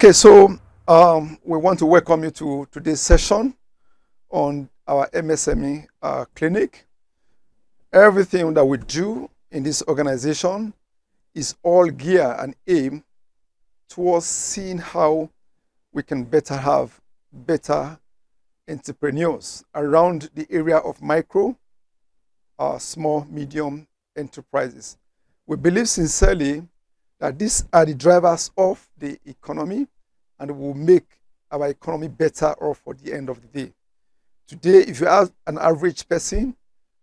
Okay, so we want to welcome you to today's session on our MSME clinic. Everything that we do in this organization is all gear and aim towards seeing how we can better have better entrepreneurs around the area of micro, small, medium enterprises. We believe sincerely that these are the drivers of the economy and will make our economy better off for the end of the day. Today, if you ask an average person,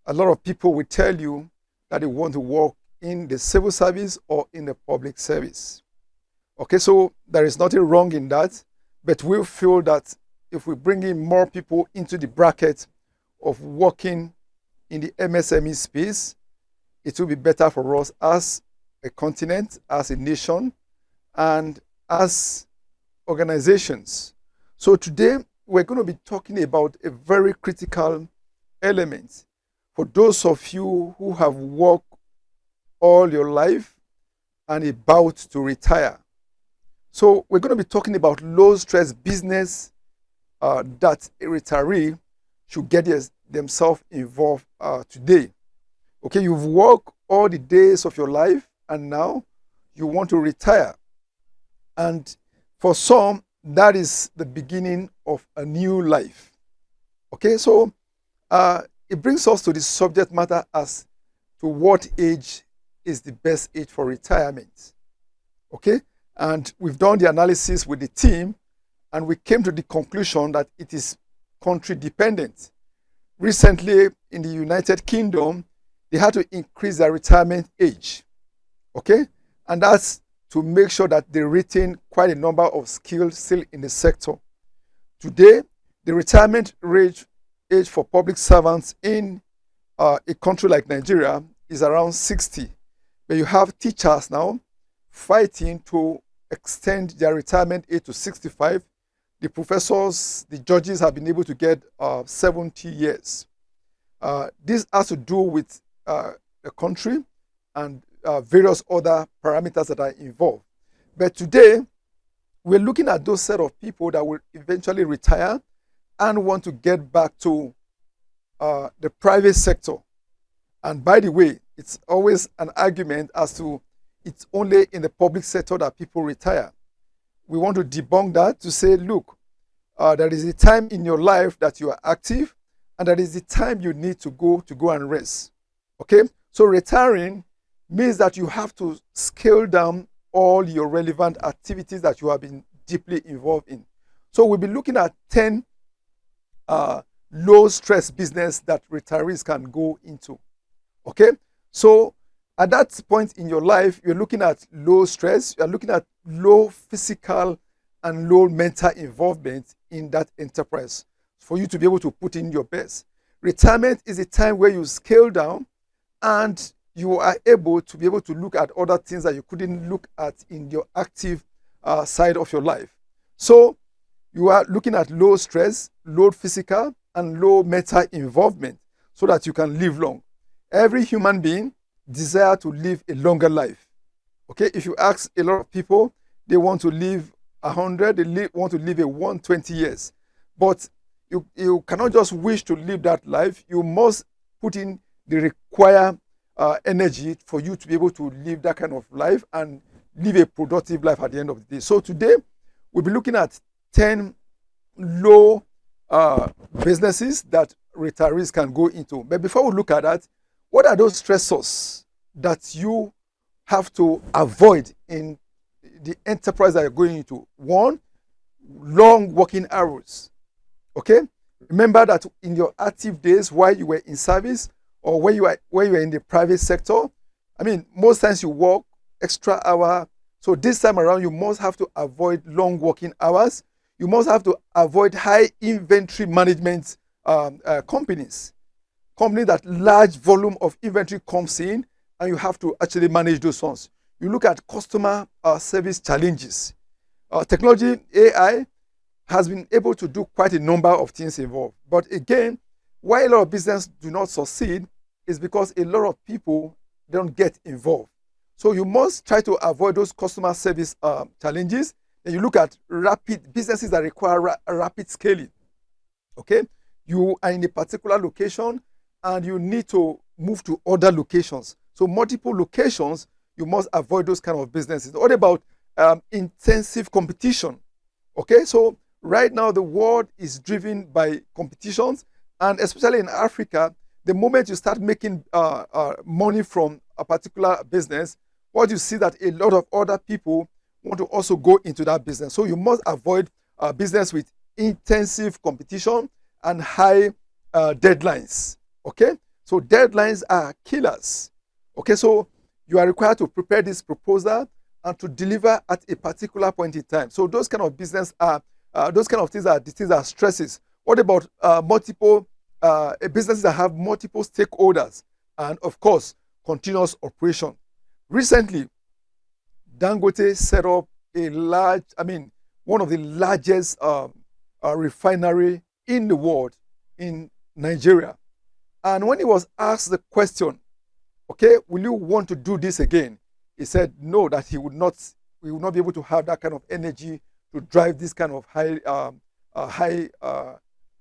a lot of people will tell you that they want to work in the civil service or in the public service. Okay, so there is nothing wrong in that, but we feel that if we bring in more people into the bracket of working in the MSME space, it will be better for us as a continent, as a nation, and as organizations. So today, we're going to be talking about a very critical element for those of you who have worked all your life and about to retire. So we're going to be talking about low-stress business that a retiree should get themselves involved today. Okay, you've worked all the days of your life and now you want to retire. And for some, that is the beginning of a new life. Okay, so it brings us to the subject matter as to what age is the best age for retirement. Okay, and we've done the analysis with the team and we came to the conclusion that it is country dependent. Recently in the United Kingdom, they had to increase their retirement age. Okay, and that's to make sure that they retain quite a number of skills still in the sector. Today, the retirement age for public servants in a country like Nigeria is around 60. But you have teachers now fighting to extend their retirement age to 65. The professors, the judges have been able to get 70 years. This has to do with the country and various other parameters that are involved. But today, we're looking at those set of people that will eventually retire and want to get back to the private sector. And by the way, it's always an argument as to it's only in the public sector that people retire. We want to debunk that to say, look, there is a time in your life that you are active and there is a time you need to go and rest. Okay, so retiring means that you have to scale down all your relevant activities that you have been deeply involved in. So we'll be looking at 10 low-stress business that retirees can go into. Okay, so at that point in your life, you're looking at low stress, you're looking at low physical and low mental involvement in that enterprise for you to be able to put in your best. Retirement is a time where you scale down and you are able to look at other things that you couldn't look at in your active side of your life. So you are looking at low stress, low physical, and low mental involvement so that you can live long. Every human being desires to live a longer life. Okay, if you ask a lot of people, they want to live 100, they want to live a 120 years. But you cannot just wish to live that life. You must put in the required energy for you to be able to live that kind of life and live a productive life at the end of the day. So today, we'll be looking at 10 low businesses that retirees can go into. But before we look at that, what are those stressors that you have to avoid in the enterprise that you're going into? One, long working hours. Okay? Remember that in your active days while you were in service, or when you are in the private sector, I mean, most times you work extra hour. So this time around, you must have to avoid long working hours. You must have to avoid high inventory management companies that large volume of inventory comes in, and you have to actually manage those ones. You look at customer service challenges. Technology, AI, has been able to do quite a number of things involved. But again, why a lot of business do not succeed is because a lot of people don't get involved. So you must try to avoid those customer service challenges, Then you look at rapid businesses that require rapid scaling. Okay, you are in a particular location and you need to move to other locations. So multiple locations, you must avoid those kind of businesses. What about intensive competition? Okay, so right now the world is driven by competitions, and especially in Africa, the moment you start making money from a particular business, what you see that a lot of other people want to also go into that business. So you must avoid business with intensive competition and high deadlines. Okay, so deadlines are killers. Okay, so you are required to prepare this proposal and to deliver at a particular point in time. So those kind of business are those kind of things are the things that are stresses. What about multiple businesses that have multiple stakeholders and of course continuous operation? Recently, Dangote set up one of the largest refinery in the world in Nigeria. And when he was asked the question, okay, will you want to do this again? He said no, that he would not be able to have that kind of energy to drive this kind of high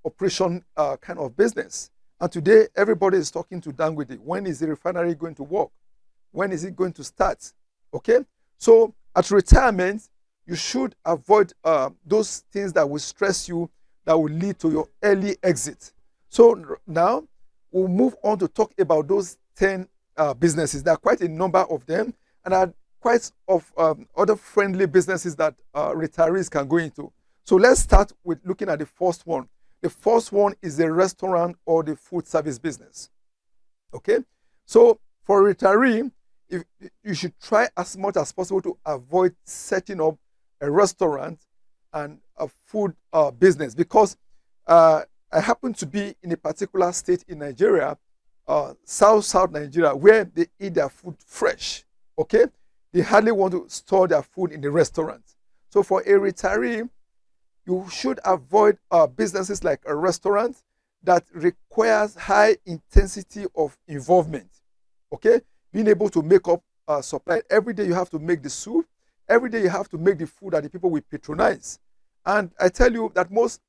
operation kind of business. And today, everybody is talking to Dangote. When is the refinery going to work? When is it going to start? Okay, so at retirement, you should avoid those things that will stress you, that will lead to your early exit. So now we'll move on to talk about those 10 businesses. There are quite a number of them, and are quite of other friendly businesses that retirees can go into. So let's start with looking at the first one. The first one is the restaurant or the food service business. Okay, so for a retiree, if you should try as much as possible to avoid setting up a restaurant and a food business, because I happen to be in a particular state in Nigeria, south Nigeria, where they eat their food fresh. Okay, they hardly want to store their food in the restaurant. So for a retiree, you should avoid businesses like a restaurant that requires high intensity of involvement. Okay, being able to make up supply. Every day you have to make the soup. Every day you have to make the food that the people will patronize. And I tell you that most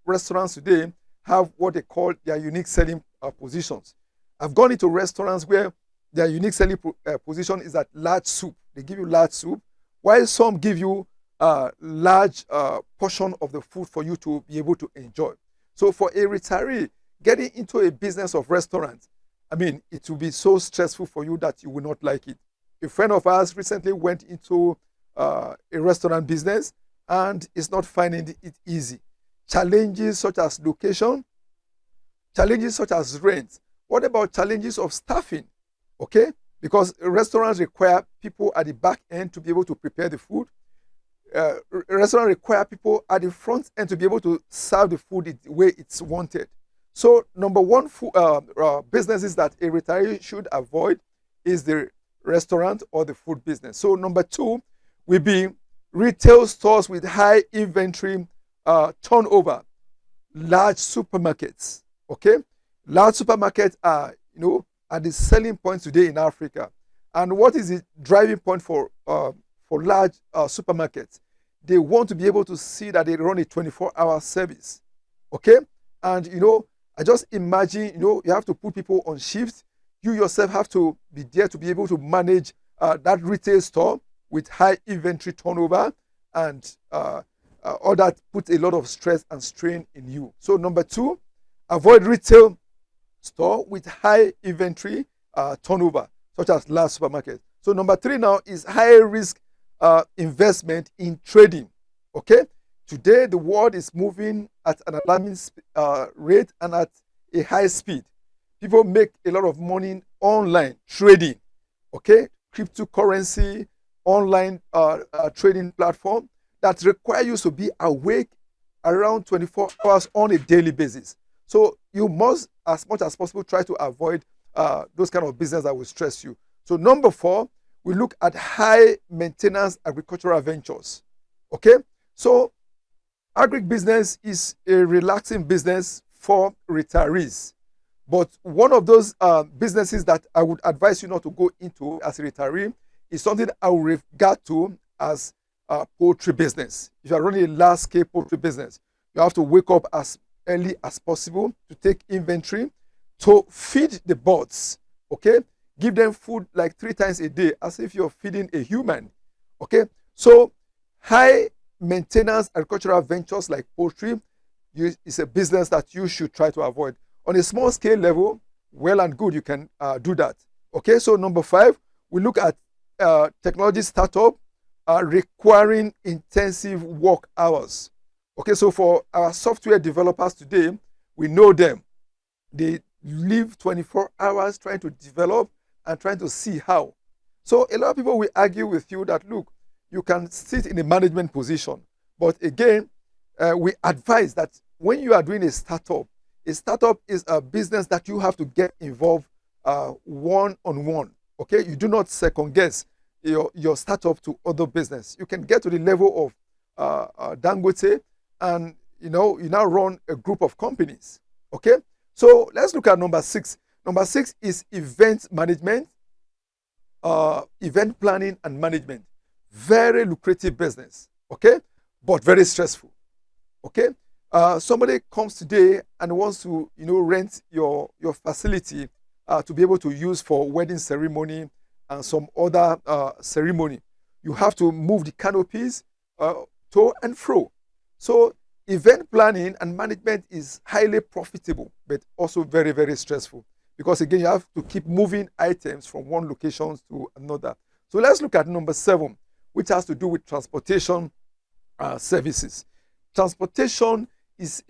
restaurants today have what they call their unique selling positions. I've gone into restaurants where their unique selling position is that large soup. They give you large soup, while some give you large portion of the food for you to be able to enjoy. So for a retiree, getting into a business of restaurants, it will be so stressful for you that you will not like it. A friend of ours recently went into a restaurant business and is not finding it easy. Challenges such as location, challenges such as rent. What about challenges of staffing? Okay, because restaurants require people at the back end to be able to prepare the food. Restaurants require people at the front end to be able to serve the food the way it's wanted. So number one businesses that a retiree should avoid is the restaurant or the food business. So number two will be retail stores with high inventory turnover, large supermarkets. Okay, large supermarkets are the selling point today in Africa. And what is the driving point for large supermarkets? They want to be able to see that they run a 24-hour service. Okay, and I just imagine you have to put people on shift. You yourself have to be there to be able to manage that retail store with high inventory turnover, and all that puts a lot of stress and strain in you. So number two, avoid retail store with high inventory turnover, such as large supermarkets. So number three now is high risk investment in trading. Okay, today the world is moving at an alarming rate and at a high speed. People make a lot of money online trading. Okay, cryptocurrency, online trading platform that require you to be awake around 24 hours on a daily basis. So you must, as much as possible, try to avoid those kind of business that will stress you. So number four, we look at high maintenance agricultural ventures. Okay, so agribusiness is a relaxing business for retirees. But one of those businesses that I would advise you not to go into as a retiree is something I would regard to as poultry business. If you are running a large-scale poultry business, you have to wake up as early as possible to take inventory, to feed the birds, okay? Give them food like 3 times a day, as if you're feeding a human, okay? So high maintenance agricultural ventures like poultry is a business that you should try to avoid. On a small scale level, well and good, you can do that. Okay, so number 5, we look at technology startup requiring intensive work hours. Okay, so for our software developers today, we know them. They live 24 hours trying to develop and trying to see how. So a lot of people will argue with you that, look, you can sit in a management position. But again, we advise that when you are doing a startup is a business that you have to get involved one-on-one. Okay, you do not second guess your startup to other business. You can get to the level of Dangote, and you now run a group of companies. Okay, so let's look at number 6. Number 6 is event management, event planning and management. Very lucrative business, okay, but very stressful. Okay, somebody comes today and wants to rent your facility to be able to use for wedding ceremony and some other ceremony. You have to move the canopies to and fro. So event planning and management is highly profitable, but also very, very stressful, because again, you have to keep moving items from one location to another. So let's look at number 7, which has to do with transportation services. Transportation is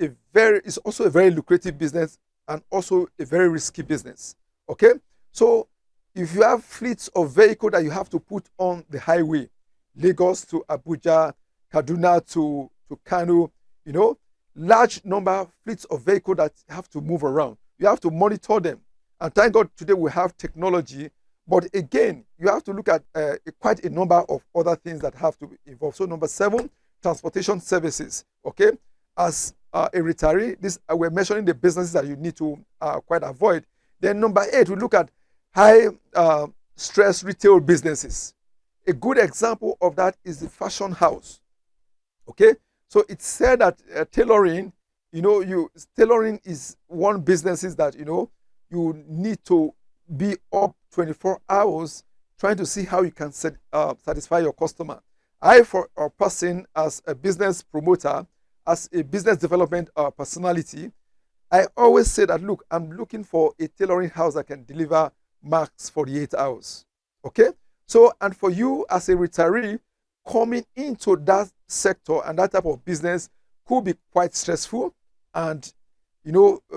also a very lucrative business and also a very risky business. Okay, so if you have fleets of vehicles that you have to put on the highway, Lagos to Abuja, Kaduna to Kano, large number of fleets of vehicles that have to move around. You have to monitor them. And thank God today we have technology. But again, you have to look at quite a number of other things that have to be involved. So number 7, transportation services. Okay, as a retiree, we're mentioning the businesses that you need to quite avoid. Then number 8, we look at high stress retail businesses. A good example of that is the fashion house. Okay, so it's said that tailoring, tailoring is one businesses that you need to be up 24 hours trying to see how you can satisfy your customer. I, for a person, as a business promoter, as a business development personality, I always say that, look, I'm looking for a tailoring house that can deliver max 48 hours. Okay? So, and for you as a retiree, coming into that sector and that type of business could be quite stressful, and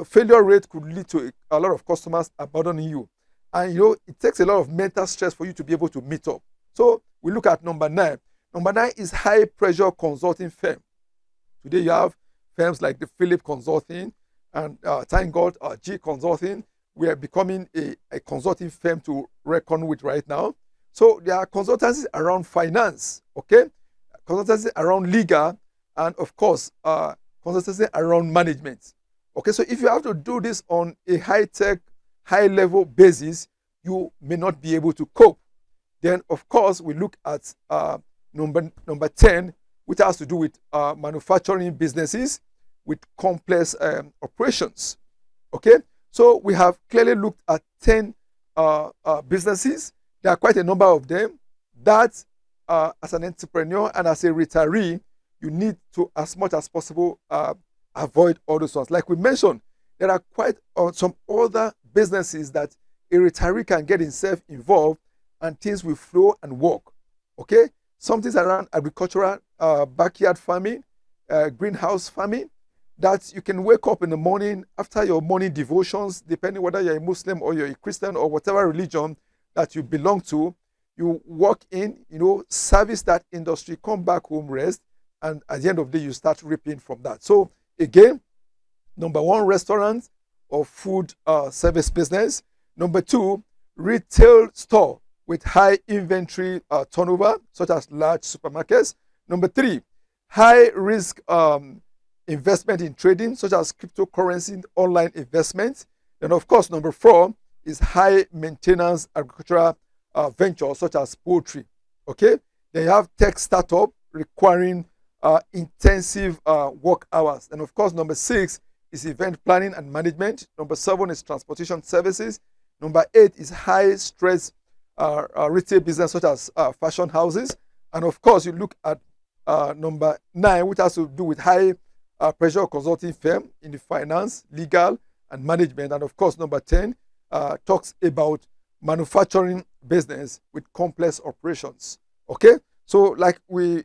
failure rate could lead to a lot of customers abandoning you. And it takes a lot of mental stress for you to be able to meet up. So we look at number 9. Number 9 is high pressure consulting firm. Today you have firms like the Philip Consulting and thank God G Consulting. We are becoming a consulting firm to reckon with right now. So there are consultancies around finance, okay, consultancy around legal, and of course consultancy around management. Okay, so if you have to do this on a high-tech, high-level basis, you may not be able to cope. Then, of course, we look at number 10, which has to do with manufacturing businesses with complex operations. Okay, so we have clearly looked at 10 businesses. There are quite a number of them that as an entrepreneur and as a retiree, you need to, as much as possible, avoid all those ones. Like we mentioned, there are quite some other businesses that a retiree can get himself involved and things will flow and work. Okay, some things around agricultural, backyard farming, greenhouse farming, that you can wake up in the morning after your morning devotions, depending whether you're a Muslim or you're a Christian or whatever religion that you belong to. You walk in, service that industry, come back home, rest, and at the end of the day, you start reaping from that. So again, number 1, restaurant or food service business. Number 2, retail store with high inventory turnover, such as large supermarkets. Number 3, high risk investment in trading, such as cryptocurrency, online investments. And of course, number 4 is high maintenance agricultural ventures, such as poultry. Okay, then you have tech startup requiring intensive work hours. And of course, number 6 is event planning and management. Number 7 is transportation services. Number 8 is high stress retail business such as fashion houses. And of course, you look at number 9, which has to do with high pressure consulting firm in the finance, legal, and management. And of course, number 10 talks about manufacturing business with complex operations. Okay, so like when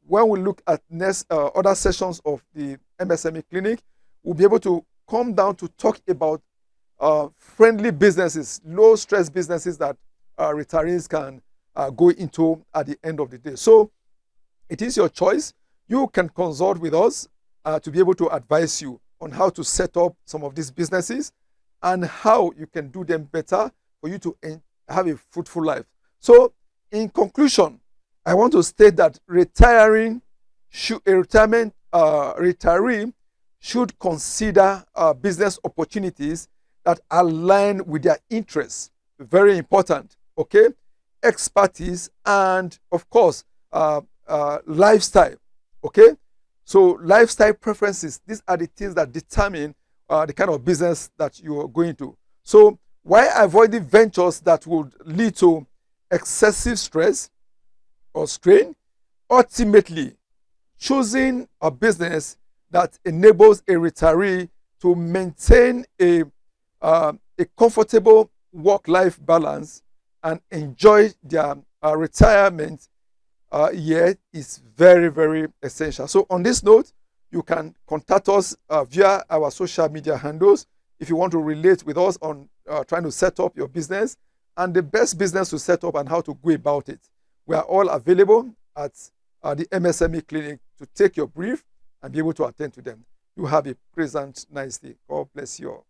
we look at next other sessions of the MSME clinic, we'll be able to come down to talk about friendly businesses, low stress businesses that retirees can go into at the end of the day. So it is your choice. You can consult with us to be able to advise you on how to set up some of these businesses and how you can do them better for you to have a fruitful life. So in conclusion, I want to state that a retiree should consider business opportunities that align with their interests. Very important, okay? Expertise and, of course, lifestyle, okay? So lifestyle preferences, these are the things that determine the kind of business that you are going to. So while avoiding ventures that would lead to excessive stress or strain, ultimately choosing a business that enables a retiree to maintain a comfortable work-life balance and enjoy their retirement year is very, very essential. So on this note, you can contact us via our social media handles if you want to relate with us on trying to set up your business and the best business to set up and how to go about it. We are all available at the MSME clinic to take your brief and be able to attend to them. You have a pleasant, nice day. God bless you all.